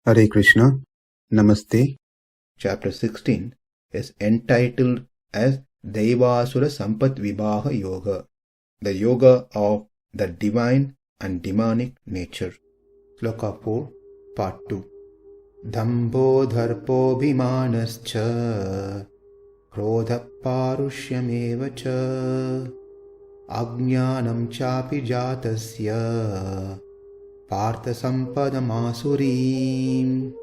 Hare Krishna, Namaste. Chapter 16 is entitled as Daivasura Sampat Vibhaha Yoga, the yoga of the divine and demonic nature. Sloka 4, Part 2. Dambho darpo bhimānaś krodhaḥ pāruṣyam ajñānaṁ cābhijātasya pārtha sampadam āsurīm.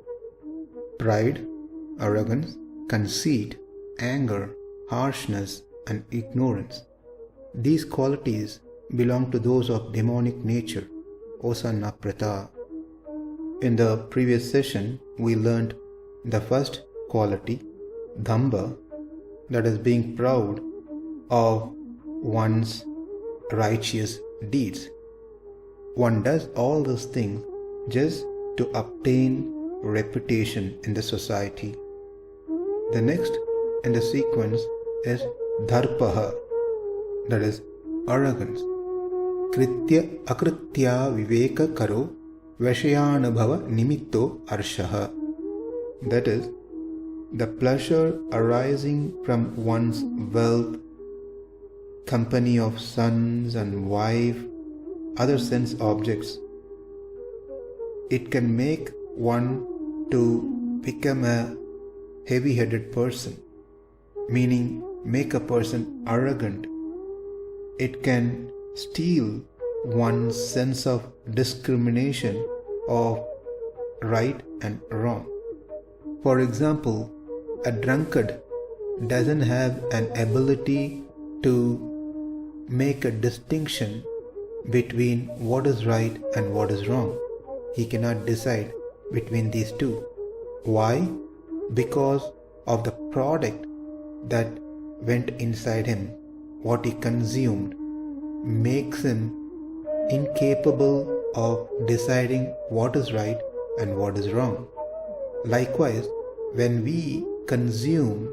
Pride, arrogance, conceit, anger, harshness, and ignorance. These qualities belong to those of demonic nature, O son of Pṛthā. In the previous session, we learned the first quality, dambho, that is being proud of one's righteous deeds. One does all these things just to obtain reputation in the society. The next in the sequence is darpo, that is arrogance. Kritya akritya viveka karo vashyanubhava nimitto arshah. That is, the pleasure arising from one's wealth, company of sons and wife, other sense objects. It can make one to become a heavy-headed person, meaning make a person arrogant. It can steal one's sense of discrimination of right and wrong. For example, a drunkard doesn't have an ability to make a distinction between what is right and what is wrong. He cannot decide between these two. Why? Because of the product that went inside him. What he consumed makes him incapable of deciding what is right and what is wrong. Likewise, when we consume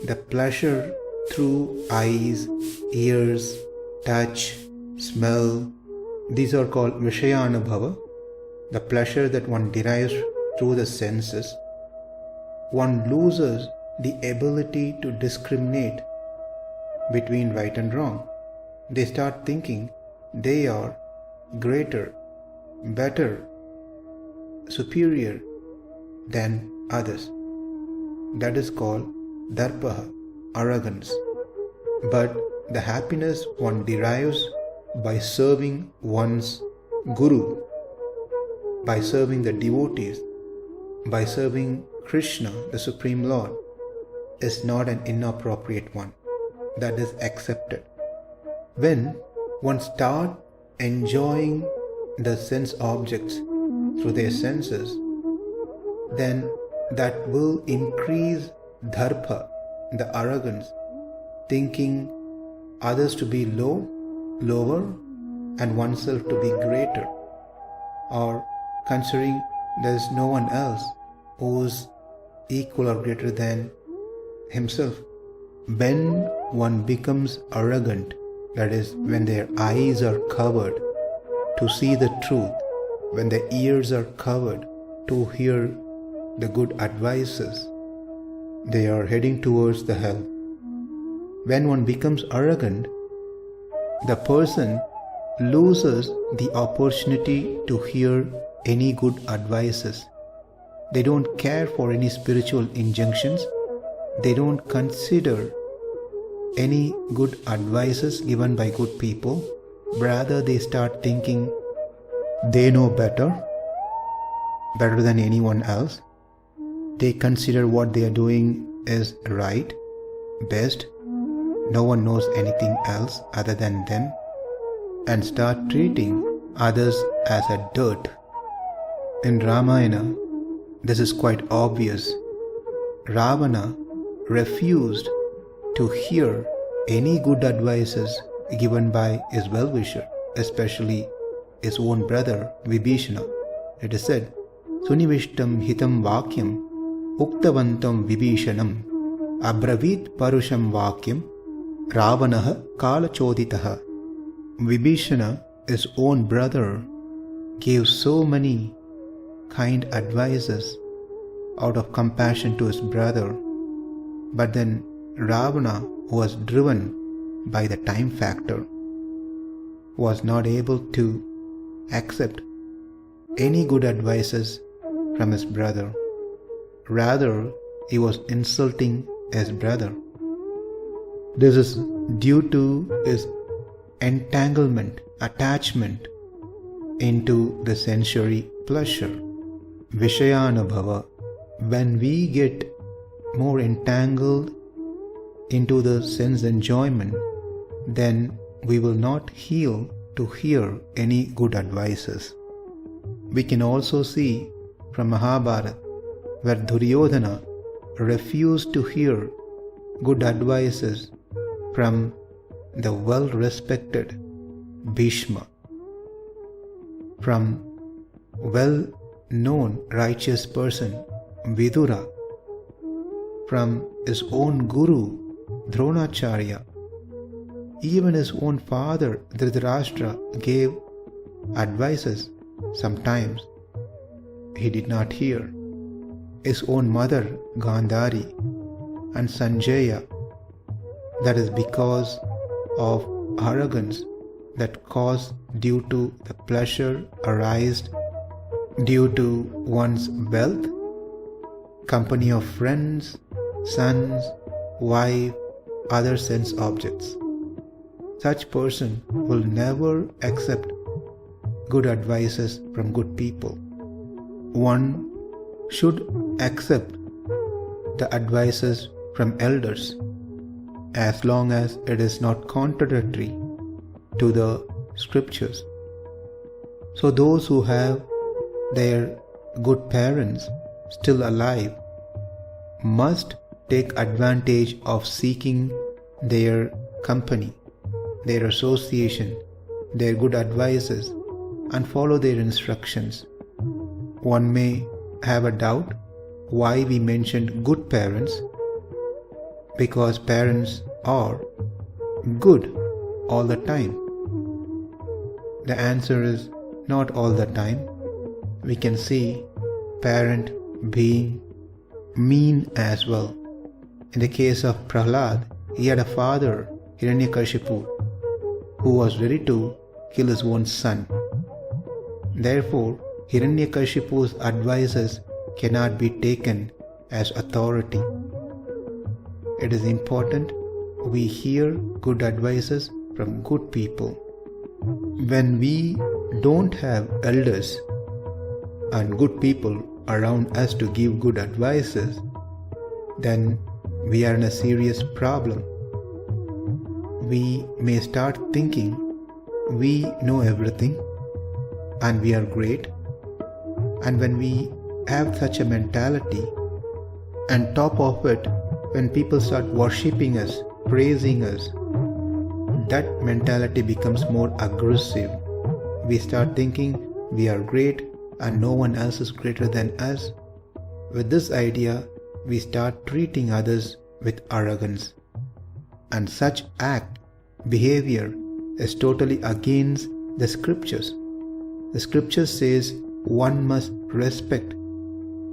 the pleasure through eyes, ears, touch, smell, these are called vishyanubhava, the pleasure that one derives through the senses, one loses the ability to discriminate between right and wrong. They start thinking they are greater, better, superior than others. That is called darpo, arrogance. But the happiness one derives by serving one's guru, by serving the devotees, by serving Krishna, the Supreme Lord, is not an inappropriate one. That is accepted. When one starts enjoying the sense objects through their senses, then that will increase darpo, the arrogance, thinking others to be lower, and oneself to be greater, or considering there is no one else who is equal or greater than himself. When one becomes arrogant, that is, when their eyes are covered to see the truth, when their ears are covered to hear the good advices, they are heading towards the hell. When one becomes arrogant, the person loses the opportunity to hear any good advices. They don't care for any spiritual injunctions. They don't consider any good advices given by good people. Rather, they start thinking they know better than anyone else. They consider what they are doing is right, best. No one knows anything else other than them, and start treating others as a dirt. In Ramayana, this is quite obvious. Ravana refused to hear any good advices given by his well-wisher, especially his own brother Vibhishana. It is said, Sunivishtam hitam vakyam uktavantam Vibhishanam abravit pāruṣyam vakyam Ravanaha kalachoditaha. Vibhishana, his own brother, gave so many kind advices out of compassion to his brother. But then Ravana, who was driven by the time factor, was not able to accept any good advices from his brother. Rather, he was insulting his brother. This is due to his entanglement, attachment into the sensory pleasure. Vishayanubhava. When we get more entangled into the sense enjoyment, then we will not heal to hear any good advices. We can also see from Mahabharata where Duryodhana refused to hear good advices from the well-respected Bhishma, from well-known righteous person Vidura, from his own guru Dronacharya. Even his own father Dhritarashtra gave advices. Sometimes he did not hear. His own mother Gandhari and Sanjaya. That is because of arrogance that caused due to the pleasure arised due to one's wealth, company of friends, sons, wife, other sense objects. Such person will never accept good advices from good people. One should accept the advices from elders as long as it is not contradictory to the scriptures. So those who have their good parents still alive must take advantage of seeking their company, their association, their good advices, and follow their instructions. One may have a doubt why we mentioned good parents, because parents are good all the time. The answer is not all the time. We can see parent being mean as well. In the case of Prahlad, he had a father, Hiranyakashipu, who was ready to kill his own son. Therefore, Hiranyakashipu's advices cannot be taken as authority. It is important we hear good advices from good people. When we don't have elders and good people around us to give good advices, then we are in a serious problem. We may start thinking we know everything and we are great. And when we have such a mentality, and top of it, when people start worshipping us, praising us, that mentality becomes more aggressive. We start thinking we are great and no one else is greater than us. With this idea, we start treating others with arrogance. And such behavior is totally against the scriptures. The scripture says one must respect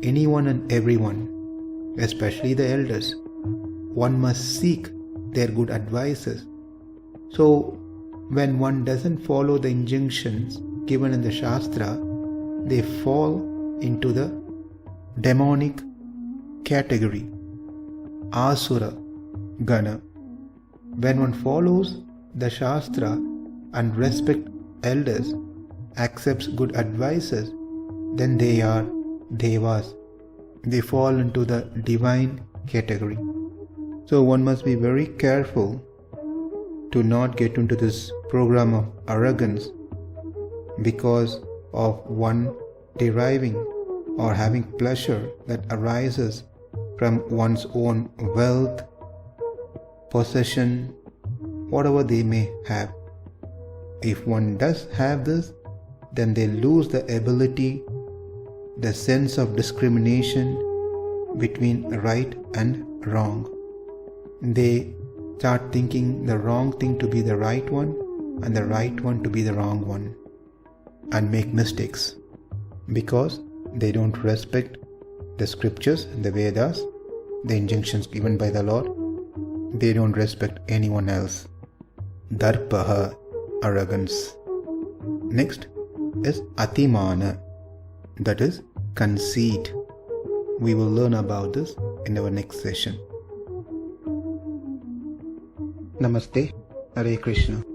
anyone and everyone, especially the elders. One must seek their good advices. So, when one doesn't follow the injunctions given in the Shastra, they fall into the demonic category, Asura Gana. When one follows the Shastra and respects elders, accepts good advices, then they are devas. They fall into the divine category. So one must be very careful to not get into this program of arrogance because of one deriving or having pleasure that arises from one's own wealth, possession, whatever they may have. If one does have this, then they lose the ability, the sense of discrimination between right and wrong. They start thinking the wrong thing to be the right one and the right one to be the wrong one, and make mistakes because They don't respect the scriptures, the Vedas, the injunctions given by the Lord. They don't respect anyone else. Darpaha, arrogance. Next is atimana, that is conceit. We will learn about this in our next session. Namaste. Hare Krishna.